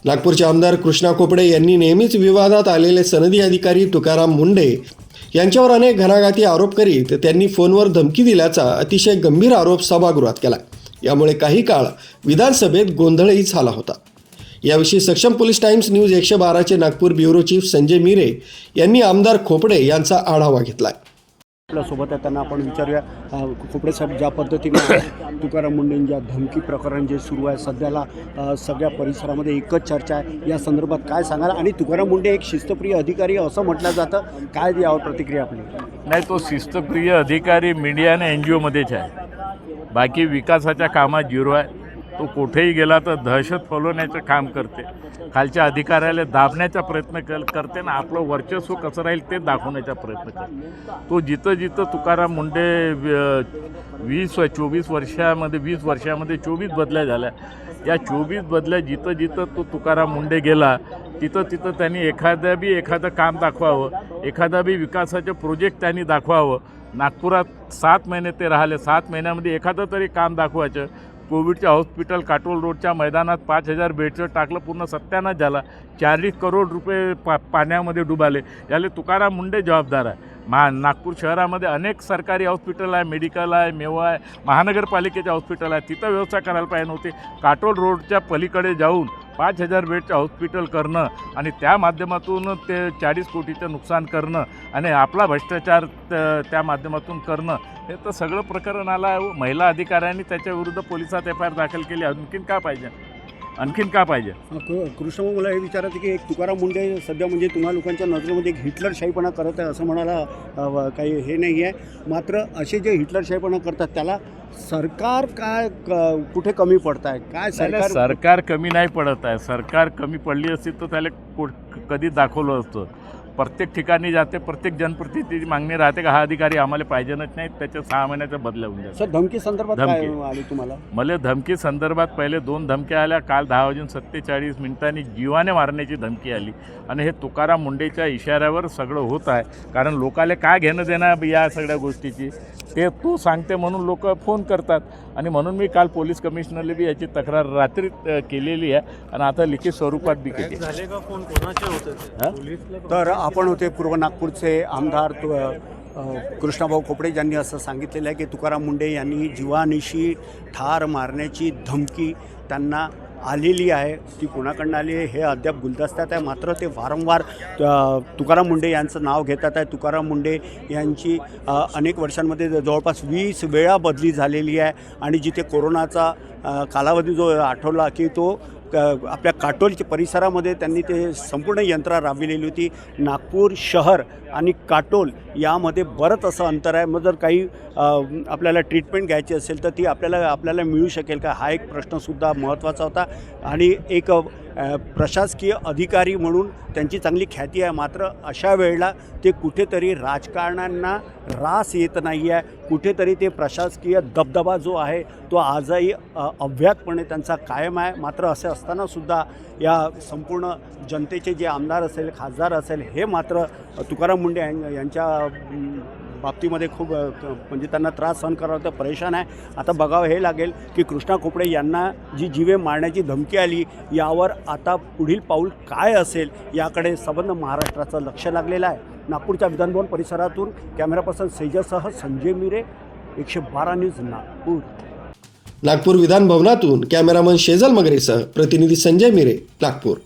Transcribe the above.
नागपूरचे आमदार कृष्णा खोपडे यांनी नेहमीच विवादात आलेले सनदी अधिकारी तुकाराम मुंढे यांच्यावर अनेक घणाघाती आरोप करीत त्यांनी फोनवर धमकी दिल्याचा अतिशय गंभीर आरोप सभागृहात केला। यामुळे काही काळ विधानसभेत गोंधळही झाला होता। याविषयी सक्षम पोलीस टाइम्स न्यूज 112चे नागपूर ब्युरो चीफ संजय मिरे यांनी आमदार खोपडे यांचा आढावा घेतलाय। आपल्यासोबत आहे त्यांना आपण विचारूया, खोपडे साहेब, ज्या पद्धतीने तुकाराम मुंढेंच्या धमकी प्रकरण जे सुरू आहे सध्याला सगळ्या परिसरामध्ये एकच चर्चा आहे, या संदर्भात काय सांगाल? आणि तुकाराम मुंढे एक शिस्तप्रिय अधिकारी असं म्हटलं जातं, काय यावर प्रतिक्रिया आपली? नाही, तो शिस्तप्रिय अधिकारी मीडिया आणि NGOमध्येच आहे, बाकी विकासाच्या कामात झिरो आहे। तो कुठेही गेला तर दहशत फैलवण्याचं काम करते, खालच्या अधिकाऱ्याला दाबण्याचा प्रयत्न करते ना आपलं वर्चस्व कसं राहील ते दाखवण्याचा प्रयत्न करते। तो जिथं जिथं तुकाराम मुंढे 24 वर्षामध्ये 24 बदल्या झाल्या। या 24 बदल्या जिथं जिथं तो तुकाराम मुंढे गेला तिथं त्यांनी एखादं काम दाखवावं, एखादा विकासाचं प्रोजेक्ट त्यांनी दाखवावं। नागपुरात 7 महिने ते राहिले, 7 महिन्यामध्ये एखादं तरी काम दाखवायचं। कोविडच्या हॉस्पिटल काटोल रोडच्या मैदानात 5000 बेडचं टाकलं, पूर्ण सत्यानाश झाला। 40 करोड रुपये पाण्यामध्ये डुबाले, याले तुकाराम मुंढे जबाबदार आहे। नागपूर शहरामध्ये अनेक सरकारी हॉस्पिटल आहे, मेडिकल आहे, मेवा आहे, महानगरपालिकेचे हॉस्पिटल आहे, तिथं व्यवस्था करायला पाहिजे नव्हती। काटोल रोडच्या पलीकडे जाऊन 5000 बेडचं हॉस्पिटल करणं आणि त्या माध्यमातून ते 40 कोटीचं नुकसान करणं आणि आपला भ्रष्टाचार त्या माध्यमातून करणं, हे तर सगळं प्रकरण आला। महिला अधिकाऱ्यांनी त्याच्याविरुद्ध पोलिसात FIR दाखल केली। आणखीन का पाहिजे? कृष्ण, मला हे विचारायचं की एक तुकाराम मुंढे सध्या म्हणजे तुम्हा लोकांच्या नजरेमध्ये एक हिटलरशाहीपणा करत आहे असं म्हणायला काही हे नाही आहे, मात्र असे जे हिटलरशाहीपणा करतात त्याला सरकार काय कुठे कमी पडत आहे? काय सरकार कमी नाही पडत आहे। सरकार कमी पडली असती तर त्याला कधी दाखवलं असतं। प्रत्येक ठिकाणी जाते, प्रत्येक जनप्रतिनिधीची मागणी राहते का हा अधिकारी आम्हाला पाहिजेच नाही, त्याच्या 6 महिन्याचा बदल्या होऊन जातो। सर, धमकी संदर्भात काय आली तुम्हाला? मला धमकी संदर्भात पहिले 2 धमक्या आल्या। काल 10:47 जीवाने मारण्याची धमकी आली आणि हे तुकाराम मुंढेच्या इशाऱ्यावर सगळं होत आहे। कारण लोकाले काय घेणं देणं या सगळ्या गोष्टीची ते तू सांगते म्हणून लोक फोन करतात आणि म्हणून मी काल पोलीस कमिशनरला बी याची तक्रार रात्री केलेली आहे आणि आता लिखित स्वरूपात बी केली। तर आपण होते पूर्व नागपूरचे आमदार कृष्णाभाऊ खोपडे, ज्यांनी असं सांगितलेलं आहे की तुकाराम मुंढे यांनी जीवानिशी ठार मारण्याची धमकी त्यांना आलेली आहे। ती कोणाकडून आली आहे हे अद्याप गुलदस्त्यात आहे, मात्र ते वारंवार तुकाराम मुंढे यांचं नाव घेतात आहे। तुकाराम मुंढे यांची अनेक वर्षांमध्ये जवळपास 20 वेळा बदली झालेली आहे आणि जिथे कोरोनाचा कालावधी जो आठवला की तो आपल्या काटोलच्या परिसरामध्ये त्यांनी ते संपूर्ण यंत्रणा राबविलेली होती। नागपूर शहर आणि काटोल यामध्ये बरंच असं अंतर आहे। मग जर काही आपल्याला ट्रीटमेंट घ्यायची असेल तर ती आपल्याला मिळू शकेल का, हा एक प्रश्नसुद्धा महत्त्वाचा होता। आणि एक प्रशासकीय अधिकारी म्हणून त्यांची चांगली ख्याती आहे, मात्र अशा वेळेला ते कुठेतरी राजकारण्यांना रास येत नाही आहे, कुठेतरी ते प्रशासकीय दबदबा जो आहे तो आजही अव्याहतपणे त्यांचा कायम आहे। मात्र असे असतानासुद्धा या संपूर्ण जनतेचे जे आमदार असेल, खासदार असेल, हे मात्र तुकाराम मुंढे यांच्या बाबतीमध्ये खूप म्हणजे त्यांना त्रास सहन करावा लागतो, परेशान आहे। आता बघावं हे लागेल की कृष्णा खोपडे यांना जी जीवे मारण्याची धमकी आली यावर आता पुढील पाऊल काय असेल याकडे संबंध महाराष्ट्राचं लक्ष लागलेलं आहे। नागपूरच्या विधानभवन परिसरातून कॅमेरा पर्सन सेजसह संजय मिरे, 112 न्यूज नागपूर। नागपूर विधान भवनातून कॅमेरामन शेजल मगरेसह प्रतिनिधी संजय मिरे, नागपूर।